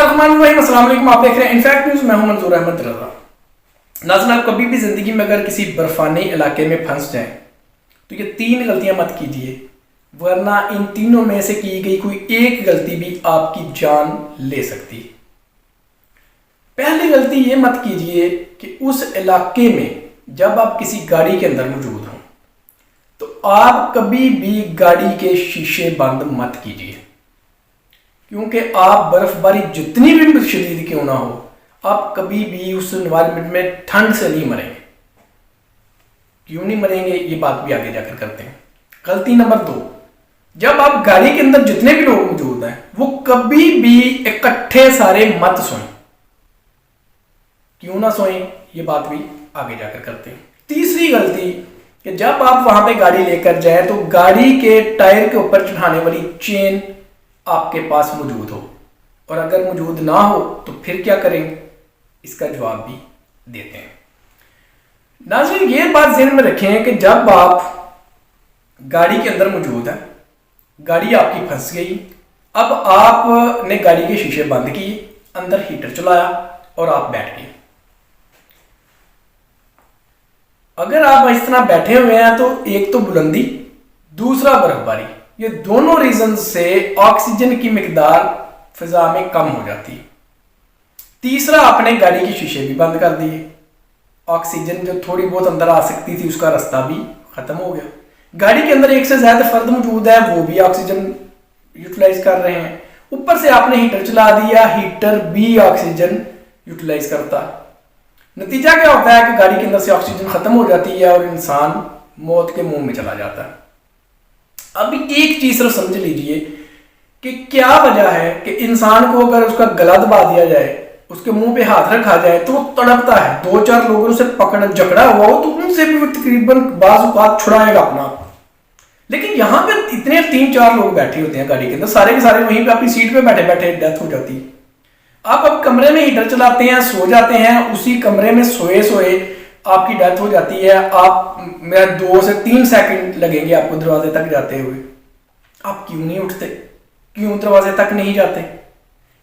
السلام علیکم. آپ دیکھ رہے ہیں انفیکٹ نیوز. میں ہوں منظور احمد رضا. ناظرین, آپ کبھی بھی زندگی میں اگر کسی برفانی علاقے میں پھنس جائیں تو یہ 3 غلطیاں مت کیجیے, ورنہ ان تینوں میں سے کی گئی کوئی ایک غلطی بھی آپ کی جان لے سکتی. پہلی غلطی یہ مت کیجیے کہ اس علاقے میں جب آپ کسی گاڑی کے اندر موجود ہوں تو آپ کبھی بھی گاڑی کے شیشے بند مت کیجیے, کیونکہ آپ برف باری جتنی بھی شدید کیوں نہ ہو, آپ کبھی بھی اس انوائرمنٹ میں ٹھنڈ سے نہیں مریں گے. کیوں نہیں مریں گے یہ بات بھی آگے جا کر کرتے ہیں. غلطی نمبر 2, جب آپ گاڑی کے اندر جتنے بھی لوگ موجود ہیں وہ کبھی بھی اکٹھے سارے مت سوئیں. کیوں نہ سوئیں یہ بات بھی آگے جا کر کرتے ہیں. تیسری غلطی کہ جب آپ وہاں پہ گاڑی لے کر جائیں تو گاڑی کے ٹائر کے اوپر چڑھانے والی چین آپ کے پاس موجود ہو, اور اگر موجود نہ ہو تو پھر کیا کریں, اس کا جواب بھی دیتے ہیں. ناظرین, یہ بات ذہن میں رکھیں کہ جب آپ گاڑی کے اندر موجود ہیں, گاڑی آپ کی پھنس گئی, اب آپ نے گاڑی کے شیشے بند کیے, اندر ہیٹر چلایا اور آپ بیٹھ گئے. اگر آپ اس طرح بیٹھے ہوئے ہیں تو ایک تو بلندی, دوسرا برف باری, یہ دونوں ریزن سے آکسیجن کی مقدار فضا میں کم ہو جاتی ہے. تیسرا, آپ نے گاڑی کے شیشے بھی بند کر دیے, آکسیجن جو تھوڑی بہت اندر آ سکتی تھی اس کا راستہ بھی ختم ہو گیا. گاڑی کے اندر ایک سے زیادہ فرد موجود ہے, وہ بھی آکسیجن یوٹیلائز کر رہے ہیں. اوپر سے آپ نے ہیٹر چلا دیا, ہیٹر بھی آکسیجن یوٹیلائز کرتا. نتیجہ کیا ہوتا ہے کہ گاڑی کے اندر سے آکسیجن ختم ہو جاتی ہے اور انسان موت کے منہ میں چلا جاتا ہے. اب ایک چیز صرف سمجھ لیجئے کہ کیا وجہ ہے کہ انسان کو اگر اس کا گلا دبا دیا جائے, اس کے منہ پہ ہاتھ رکھا جائے تو وہ تڑپتا ہے. 2-4 لوگوں سے پکڑ جھگڑا ہوا ہو تو ان سے بھی وہ تقریباً بعض اوقات چھڑائے گا اپنا. لیکن یہاں پہ اتنے 3-4 لوگ بیٹھے ہوتے ہیں گاڑی کے اندر, سارے کے سارے وہیں پہ اپنی سیٹ پہ بیٹھے بیٹھے ڈیتھ ہو جاتی ہے. آپ اب کمرے میں ہیٹر چلاتے ہیں, سو جاتے ہیں, اسی کمرے میں سوئے سوئے آپ کی ڈیتھ ہو جاتی ہے. آپ میں 2 سے 3 سیکنڈ لگیں گے آپ کو دروازے تک جاتے ہوئے. آپ کیوں نہیں اٹھتے, کیوں دروازے تک نہیں جاتے؟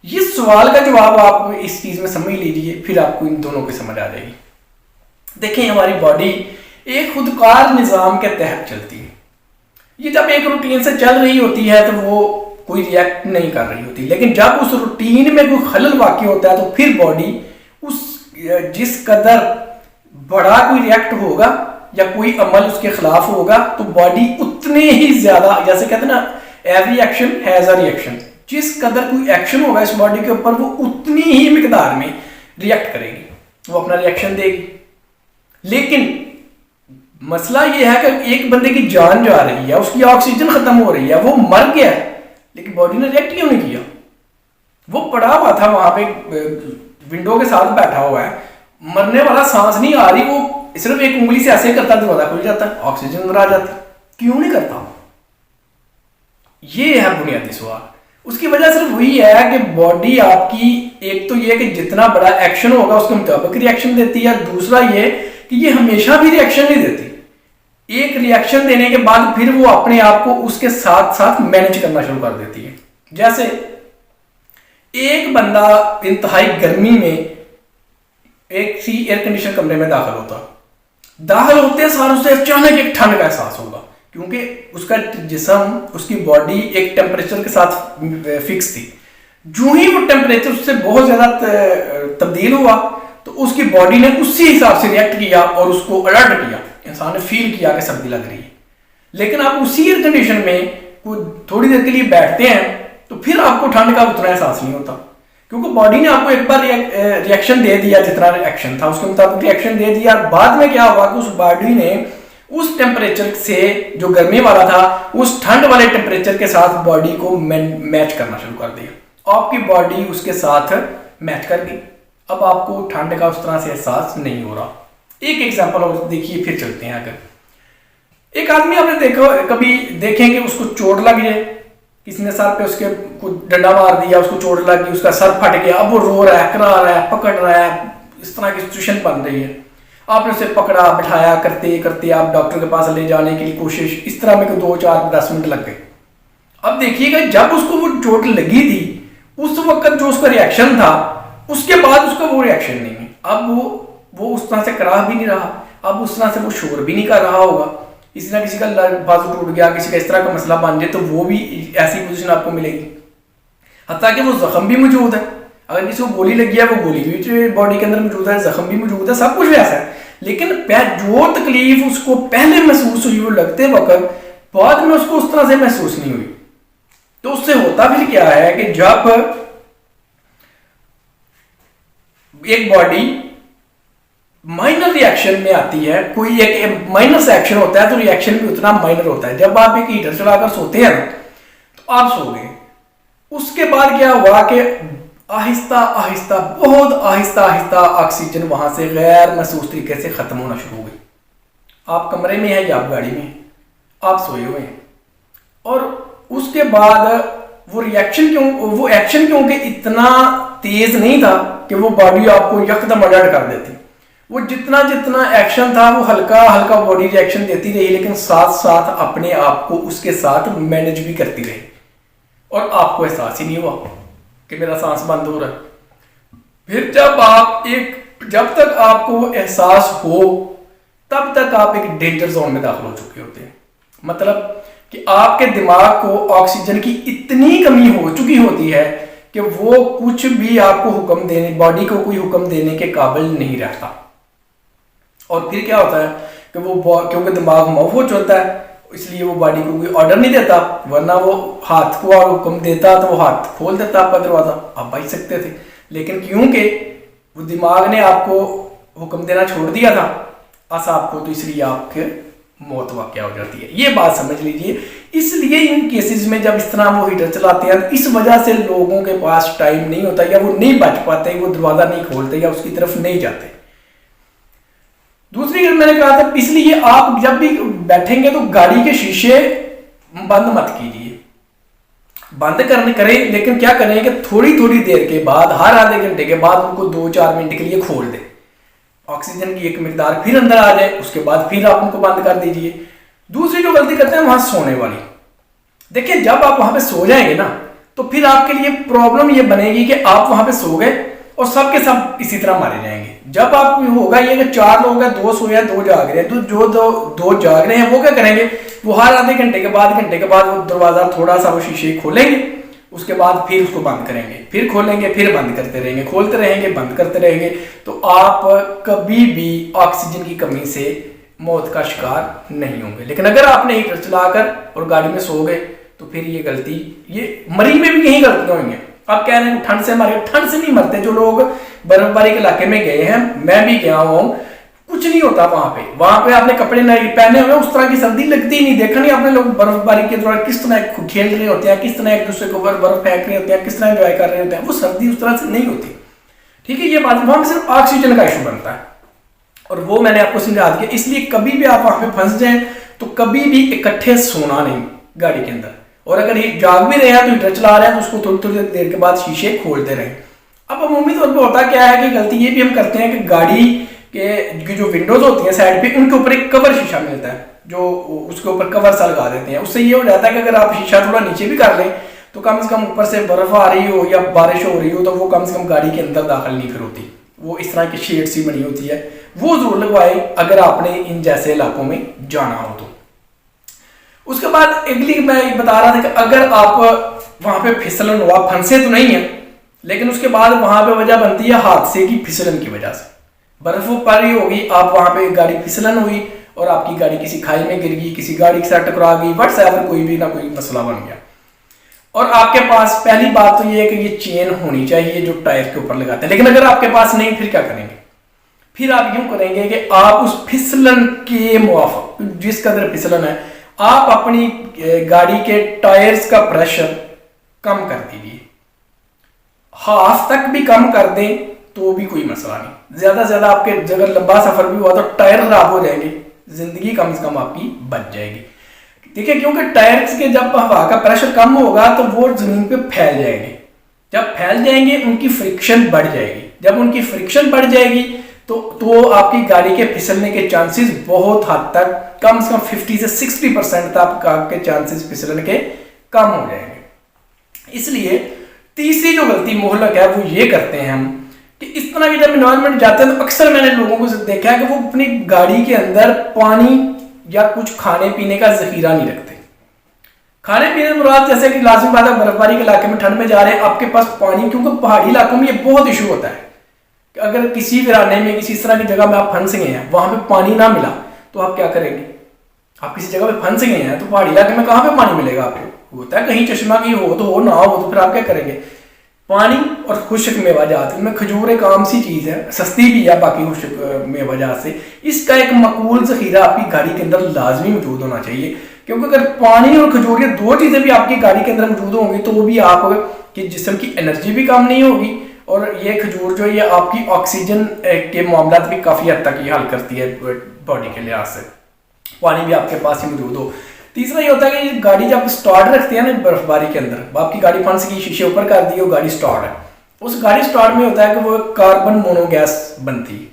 یہ سوال کا جواب آپ اس چیز میں سمجھ لیجئے, پھر آپ کو ان دونوں کی سمجھ آ جائے گی. دیکھیں, ہماری باڈی ایک خودکار نظام کے تحت چلتی ہے. یہ جب ایک روٹین سے چل رہی ہوتی ہے تو وہ کوئی ریئیکٹ نہیں کر رہی ہوتی, لیکن جب اس روٹین میں کوئی خلل واقع ہوتا ہے تو پھر باڈی اس جس قدر بڑا کوئی ریئیکٹ ہوگا یا کوئی عمل اس کے خلاف ہوگا تو باڈی اتنے ہی زیادہ, جیسے کہتے ہیں نا every action has a reaction, جس قدر کوئی ایکشن ہوگا اس باڈی کے اوپر وہ اتنی ہی مقدار میں ریئیکٹ کرے گی, وہ اپنا ریئیکشن دے گی. لیکن مسئلہ یہ ہے کہ ایک بندے کی جان جا رہی ہے, اس کی آکسیجن ختم ہو رہی ہے, وہ مر گیا ہے, لیکن باڈی نے ریئیکٹ کیوں نہیں کیا؟ وہ پڑا ہوا تھا وہاں پہ ونڈو کے ساتھ بیٹھا ہوا ہے, مرنے والا سانس نہیں آ رہی, وہ صرف ایک انگلی سے ایسے کرتا دروازہ کھل جاتا ہے, آکسیجن اندر آ جاتی. کیوں نہیں کرتا؟ یہ ہے بنیادی سوال. اس کی وجہ صرف وہی ہے کہ باڈی آپ کی ایک تو یہ کہ جتنا بڑا ایکشن ہوگا اس کے مطابق ریئیکشن دیتی ہے, دوسرا یہ کہ یہ ہمیشہ بھی ریئیکشن نہیں دیتی. ایک ریئیکشن دینے کے بعد پھر وہ اپنے آپ کو اس کے ساتھ ساتھ مینج کرنا شروع کر دیتی ہے. جیسے ایک بندہ انتہائی گرمی میں ایک سی ایئر کنڈیشن کمرے میں داخل ہوتے سارے سے اچانک ایک ٹھنڈ کا احساس ہوگا, کیونکہ اس کا جسم, اس کی باڈی ایک ٹیمپریچر کے ساتھ فکس تھی. جو ہی وہ ٹیمپریچر اس سے بہت زیادہ تبدیل ہوا تو اس کی باڈی نے اسی حساب سے ریئیکٹ کیا اور اس کو الرٹ کیا, انسان نے فیل کیا کہ سردی لگ رہی ہے. لیکن آپ اسی ایئر کنڈیشن میں تھوڑی دیر کے لیے بیٹھتے ہیں تو پھر آپ کو ٹھنڈ کا اتنا احساس نہیں ہوتا, کیونکہ باڈی نے آپ کو ایک بار ریئیکشن دے دیا, جتنا ایکشن تھا اس کے مطابق ریئیکشن دے دیا. بعد میں کیا ہوا کہ اس باڈی نے اس ٹیمپریچر سے جو گرمی والا تھا اس ٹھنڈ والے ٹیمپریچر کے ساتھ باڈی کو میچ کرنا شروع کر دیا. آپ کی باڈی اس کے ساتھ میچ کر گئی, اب آپ کو ٹھنڈ کا اس طرح سے احساس نہیں ہو رہا. ایک ایگزامپل اور دیکھیے, پھر چلتے ہیں. اگر ایک آدمی آپ نے کبھی دیکھیں گے اس کو چوٹ لگ جائے, کسی نے سر پہ اس کے ڈنڈا مار دیا, اس کو چوٹ لگ گئی, اس کا سر پھٹ گیا, اب وہ رو رہا ہے, کرا رہا ہے, پکڑ رہا ہے, اس طرح کی سچویشن بن رہی ہے. آپ نے اسے پکڑا بٹھایا, کرتے کرتے آپ ڈاکٹر کے پاس لے جانے کے لیے کوشش, اس طرح میں 2-4-10 منٹ لگ گئے. اب دیکھیے گا جب اس کو وہ چوٹ لگی تھی उस वक्त जो उसका रिएक्शन था, उसके बाद उसका वो रिएक्शन नहीं है। अब वो उस तरह से करा भी नहीं रहा, अब उस तरह से वो शोर भी नहीं कर रहा होगा। इसी तरह किसी का बाजू टूट गया, किसी का इस तरह का मसला बन जाए तो वो भी ऐसी पोजीशन आपको मिलेगी। हत्ता कि वो जख्म भी मौजूद है, अगर किसी को गोली लगी है वो गोली भी बॉडी के अंदर मौजूद है, जख्म भी मौजूद है, सब कुछ वैसा है। लेकिन जो तकलीफ उसको पहले महसूस हुई वो लगते वक्त, बाद में उसको उस तरह से महसूस नहीं हुई। तो उससे होता फिर क्या है कि जब एक बॉडी माइनर रिएक्शन में आती है, कोई एक माइनर से एक्शन होता है तो रिएक्शन भी उतना माइनर होता है। जब आप एक हीटर चलाकर सोते हैं तो आप सो गए, उसके बाद क्या हुआ कि आहिस्ता आहिस्ता, बहुत आहिस्ता आहिस्ता ऑक्सीजन वहां से गैर महसूस तरीके से खत्म होना शुरू हो गई। आप कमरे में हैं या आप गाड़ी में, आप सोए हुए हैं, और उसके बाद वो एक्शन क्योंकि इतना तेज नहीं था कि वो बॉडी आपको यकदम अलर्ट कर देती। वो जितना एक्शन था वो हल्का हल्का बॉडी रिएक्शन देती रही, लेकिन साथ साथ अपने आप को उसके साथ मैनेज भी करती रही, और आपको एहसास ही नहीं हुआ कि मेरा सांस बंद हो रहा है। फिर जब तक आपको वो एहसास हो, तब तक आप एक डेंजर जोन में दाखिल हो चुके होते हैं। मतलब कि आपके दिमाग को ऑक्सीजन की इतनी कमी हो चुकी होती है कि वो कुछ भी आपको हुक्म देने, बॉडी को कोई हुक्म देने के काबिल नहीं रहता। और फिर क्या होता है कि वो क्योंकि दिमाग मौफ हो चुका है, इसलिए वो बॉडी को कोई ऑर्डर नहीं देता, वरना वो हाथ को और हुक्म देता तो वो हाथ खोल देता आपका दरवाजा, आप बच सकते थे। लेकिन क्योंकि वो दिमाग ने आपको हुक्म देना छोड़ दिया था आपको, तो इसलिए आपके मौत वाक़या हो जाती है। ये बात समझ लीजिए। इसलिए इन केसेस में जब इस तरह वो हीटर चलाते हैं, इस वजह से लोगों के पास टाइम नहीं होता, या वो नहीं बच पाते, वो दरवाजा नहीं खोलते या उसकी तरफ नहीं जाते। दूसरी मैंने कहा था, इसलिए आप जब भी बैठेंगे तो गाड़ी के शीशे बंद मत कीजिए, बंद करें, लेकिन क्या करें कि थोड़ी थोड़ी देर के बाद, हर आधे घंटे के बाद उनको 2-4 मिनट के लिए खोल दें, ऑक्सीजन की एक मिकदार फिर अंदर आ जाए, उसके बाद फिर आप उनको बंद कर दीजिए। दूसरी जो गलती करते हैं वहां सोने वाली, देखिए जब आप वहां पे सो जाएंगे ना, तो फिर आपके लिए प्रॉब्लम ये बनेगी कि आप वहां पे सो गए और सब के सब इसी तरह मारे जाएंगे। जब आप होगा ये कि 4 लोग हैं, 2 सोए हैं, 2 जाग रहे हैं, तो जो 2 जाग रहे हैं वो क्या करेंगे, वो हर आधे घंटे के बाद वो दरवाजा थोड़ा सा वो शीशे खोलेंगे, उसके बाद फिर उसको बंद करेंगे, फिर खोलेंगे, फिर बंद करते रहेंगे, खोलते रहेंगे, बंद करते रहेंगे। तो आप कभी भी ऑक्सीजन की कमी से मौत का शिकार नहीं होंगे। लेकिन अगर आपने हीटर चलाकर और गाड़ी में सो गए तो फिर ये गलती, ये मरीज में भी कहीं गलतियां होंगी। आप कह रहे हैं ठंड से मरे, ठंड से नहीं मरते। जो लोग बर्फबारी के इलाके में गए हैं, मैं भी गया हूँ, कुछ नहीं होता वहां पे आपने कपड़े नहीं पहने हुए, उस तरह की सर्दी लगती ही नहीं। देखा नहीं आपने लोग बर्फबारी के दौरान किस तरह खेल रहे होते हैं, किस तरह एक दूसरे को बर्फ फेंक रहे होते हैं, किस तरह एंजॉय कर रहे होते हैं, वो सर्दी उस तरह से नहीं होती। ठीक है, ये बात, वहां पे सिर्फ ऑक्सीजन का इशू बनता है, और वो मैंने आपको समझा दिया। इसलिए कभी भी आप वहां पे फंस जाए तो कभी भी इकट्ठे सोना नहीं गाड़ी के अंदर, और अगर जाग भी रहे हैं तो हीटर चला रहे हैं तो उसको थोड़ी थोड़ी देर के बाद शीशे खोलते रहे। अब अमूमी तौर पर होता क्या है कि गलती ये भी हम करते हैं कि गाड़ी के जो विंडोज होती हैं साइड पे, उनके ऊपर एक कवर शीशा मिलता है, जो उसके ऊपर कवर सा लगा देते हैं। उससे ये हो जाता है कि अगर आप शीशा थोड़ा नीचे भी कर लें तो कम से कम ऊपर से बर्फ आ रही हो या बारिश हो रही हो तो वो कम से कम गाड़ी के अंदर दाखिल नहीं फिर होती। वो इस तरह की शेड सी बनी होती है, वो जरूर लगवाए अगर आपने इन जैसे इलाकों में जाना हो तो। उसके बाद अगली मैं बता रहा था कि अगर आप वहां पे फिसलन हुआ, फंसे तो नहीं है, लेकिन उसके बाद वहां पे वजह बनती है हादसे की फिसलन की वजह से। बर्फ पड़ी होगी, आप वहां पे गाड़ी फिसलन हुई और आपकी गाड़ी किसी खाई में गिर गई, किसी गाड़ी के साथ टकरा गई, व्हाट्सएवर कोई भी ना कोई मसला बन गया। और आपके पास पहली बात तो ये है कि ये चेन होनी चाहिए जो टायर के ऊपर लगाते हैं। लेकिन अगर आपके पास नहीं, फिर क्या करेंगे? फिर आप यूं करेंगे कि आप उस फिसलन के मुआफिक, जिस कदर फिसलन है, आप अपनी गाड़ी के टायर्स का प्रेशर कम कर दीजिए। हाफ तक भी कम कर दें तो भी कोई मसला नहीं। ज्यादा से ज्यादा आपके अगर लंबा सफर भी हुआ तो टायर खराब हो जाएंगे, जिंदगी कम से कम आपकी बच जाएगी। ठीक है, क्योंकि टायर्स के जब हवा का प्रेशर कम होगा तो वो जमीन पे फैल जाएंगे। जब फैल जाएंगे उनकी फ्रिक्शन बढ़ जाएगी। जब उनकी फ्रिक्शन बढ़ जाएगी तो आपकी गाड़ी के फिसलने के चांसेस बहुत हद तक, कम से कम 50 से 60% तक आपके चांसेस फिसलने के कम हो जाएंगे। इसलिए तीसरी जो गलती मोहल्लक है वो ये करते हैं हम कि इस तरह की जब इन्वायरमेंट जाते हैं तो अक्सर मैंने लोगों को देखा है कि वो अपनी गाड़ी के अंदर पानी या कुछ खाने पीने का जखीरा नहीं रखते। खाने पीने में मुराद जैसे कि लाजिम बात है, बर्फबारी के इलाके में ठंड में जा रहे हैं, आपके पास पानी, क्योंकि पहाड़ी इलाकों में ये बहुत इशू होता है कि अगर किसी वीराने में किसी इस तरह की जगह में आप फंस गए हैं, वहां पे पानी ना मिला तो आप क्या करेंगे? आप किसी जगह पे फंस गए हैं तो पहाड़ी इलाके में कहाँ पे पानी मिलेगा आपको? होता है कहीं चश्मा की हो तो हो, ना हो तो फिर आप क्या करेंगे? पानी और खुश्क मेवाजात, इनमें खजूर एक आम सी चीज़ है, सस्ती भी है बाकी खुश्क मेवाजात से। इसका एक मकबूल ज़ख़ीरा आपकी गाड़ी के अंदर लाजमी मौजूद होना चाहिए, क्योंकि अगर पानी और खजूर ये दो चीज़ें भी आपकी गाड़ी के अंदर मौजूद होंगी तो वो भी आपके जिस्म की एनर्जी भी कम नहीं होगी, और ये खजूर जो ये आपकी ऑक्सीजन के मामला भी काफ़ी हद तक ये हल करती है बॉडी के लिहाज से। पानी भी आपके पास ही मौजूद हो। तीसरा ये होता है कि गाड़ी जब स्टार्ट रखते हैं ना बर्फबारी के अंदर, आपकी गाड़ी फंस की, शीशे ऊपर कर दिए, वो गाड़ी स्टार्ट है, उस गाड़ी स्टार्ट में होता है कि वो कार्बन मोनोगैस बनती है।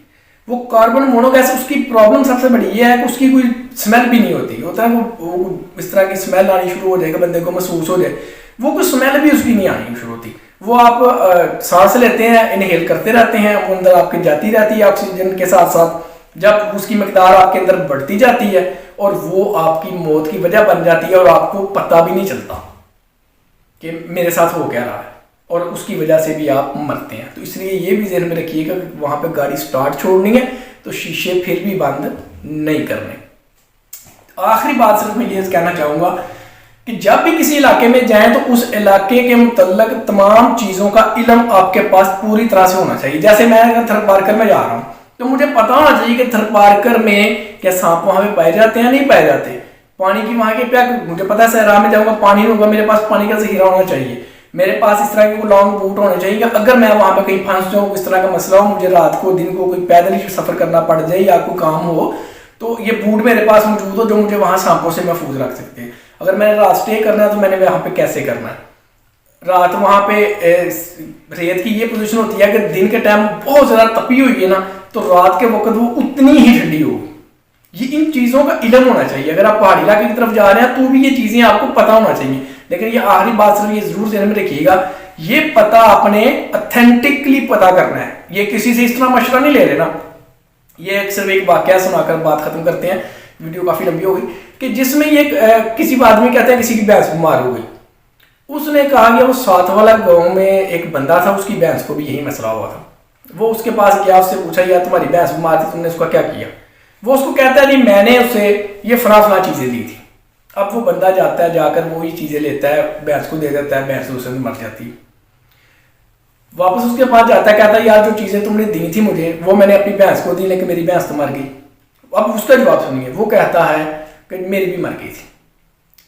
वो कार्बन मोनोगैस, उसकी प्रॉब्लम सबसे बड़ी ये है कि उसकी कोई स्मेल भी नहीं होती। होता है वो इस तरह की स्मेल आनी शुरू हो जाएगा, बंदे को महसूस हो जाए, वो कोई स्मेल भी उसकी नहीं आनी शुरू होती। वो आप सांस लेते हैं, इनहेल करते रहते हैं, वो अंदर आपके जाती रहती है ऑक्सीजन के साथ साथ। जब उसकी मकदार आपके अंदर बढ़ती जाती है और वो आपकी मौत की वजह बन जाती है और आपको पता भी नहीं चलता कि मेरे साथ हो क्या रहा है, और उसकी वजह से भी आप मरते हैं। तो इसलिए ये भी ध्यान में रखिएगा कि वहाँ पे गाड़ी स्टार्ट छोड़नी है तो शीशे फिर भी बंद नहीं करने। आखिरी बात सिर्फ मैं ये कहना चाहूँगा कि जब भी किसी इलाके में जाएं तो उस इलाके के मुतल्लक तमाम चीज़ों का इल्म आपके पास पूरी तरह से होना चाहिए। जैसे मैं अगर थरपारकर में जा रहा हूँ तो मुझे पता होना चाहिए कि थरपारकर में क्या सांप वहाँ पे पाए जाते हैं, नहीं पाए जाते। पानी की वहाँ के क्या, मुझे पता है सहरा में जाऊँगा पानी नहीं होगा, मेरे पास पानी का ज़ख़ीरा होना चाहिए, मेरे पास इस तरह के लॉन्ग बूट होने चाहिए कि अगर मैं वहाँ पे कहीं फंस जाऊँ, इस तरह का मसला हो, मुझे रात को दिन को कोई पैदल ही सफ़र करना पड़ जाए या कोई काम हो, तो ये बूट मेरे पास मौजूद हो जो मुझे वहाँ सांपों से महफूज रख सकते हैं। अगर मैंने रात स्टे करना है तो मैंने वहाँ पे कैसे करना है? रात वहाँ पे रेत की ये पोजीशन होती है कि दिन के टाइम बहुत ज़्यादा तपी हुई है ना, तो रात के वक्त वो उतनी ही ठंडी होगी। ये इन चीज़ों का इल्म होना चाहिए। अगर आप पहाड़ी इलाके की तरफ जा रहे हैं तो भी ये चीज़ें आपको पता होना चाहिए। लेकिन ये आखिरी बात सिर्फ ये जरूर ध्यान में रखिएगा, ये पता आपने ऑथेंटिकली पता करना है। ये किसी से इस तरह मशवरा नहीं ले लेना। ये सिर्फ एक वाकया सुनाकर बात खत्म करते हैं, वीडियो काफ़ी लंबी हो गई, कि जिसमें ये किसी आदमी कहते हैं किसी की भैंस बीमार हो गई। उसने कहा कि वो साथ वाला गाँव में एक बंदा था, उसकी भैंस को भी यही मसला हुआ था। वो उसके पास गया, उससे पूछा यार तुम्हारी भैंस बीमार थी, तुमने उसका क्या किया? वो उसको कहता है नहीं मैंने उसे ये फला चीज़ें दी थी। अब वो बंदा जाता है, जाकर वो ही चीज़ें लेता है, भैंस को दे देता है, भैंस दूसरे दिन मर जाती है। वापस उसके पास जाता है, कहता है यार जो चीज़ें तुमने दी थी मुझे वो मैंने अपनी भैंस को दी, लेकिन मेरी भैंस तो मर गई। अब उसका जवाब सुनिए, वो कहता है कि मेरी भी मर गई थी।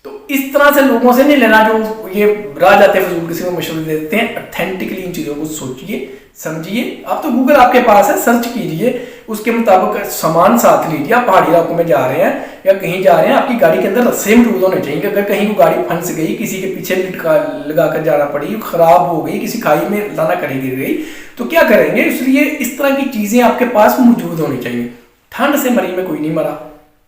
तो इस तरह से लोगों से नहीं लेना जो ये राह जाते फजूल किसी को मशवरे देते हैं। ऑथेंटिकली इन चीज़ों को सोचिए, समझिए। आप तो गूगल आपके पास है, सर्च कीजिए, उसके मुताबिक सामान साथ लीजिए। आप पहाड़ी इलाकों में जा रहे हैं या कहीं जा रहे हैं, आपकी गाड़ी के अंदर रस्से मौजूद होने चाहिए कि अगर कहीं को गाड़ी फंस गई, किसी के पीछे लगा कर जाना पड़ी, खराब हो गई, किसी खाई में लाना कड़ी गिर गई, तो क्या करेंगे? इसलिए इस तरह की चीज़ें आपके पास मौजूद होनी चाहिए। ठंड से मरी में कोई नहीं मरा,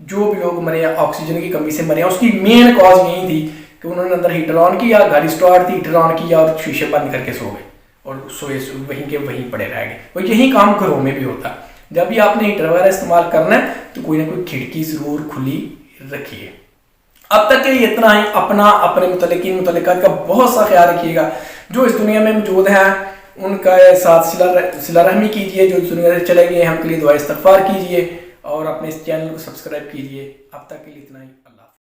जो भी लोग मरे ऑक्सीजन की कमी से मरे, उसकी मेन कॉज यही थी कि उन्होंने अंदर हीटर ऑन किया, गाड़ी स्टार्ट थी, हीटर ऑन किया और शीशे बंद करके सो गए और सोए वहीं के वहीं पड़े रह गए। और यही काम घरों में भी होता है। जब भी आपने हीटर वगैरह इस्तेमाल करना है तो कोई ना कोई खिड़की ज़रूर खुली रखिए। अब तक के लिए इतना ही। अपने मुतल्लिक़ात का बहुत सा ख्याल रखिएगा। जो इस दुनिया में मौजूद हैं उनका साथ सिला रहमी कीजिए, जो दुनिया से चले गए हैं उनके लिए दुआ इस्तग़फ़ार कीजिए और अपने इस चैनल को सब्सक्राइब कीजिए। अब तक के लिए इतना ही।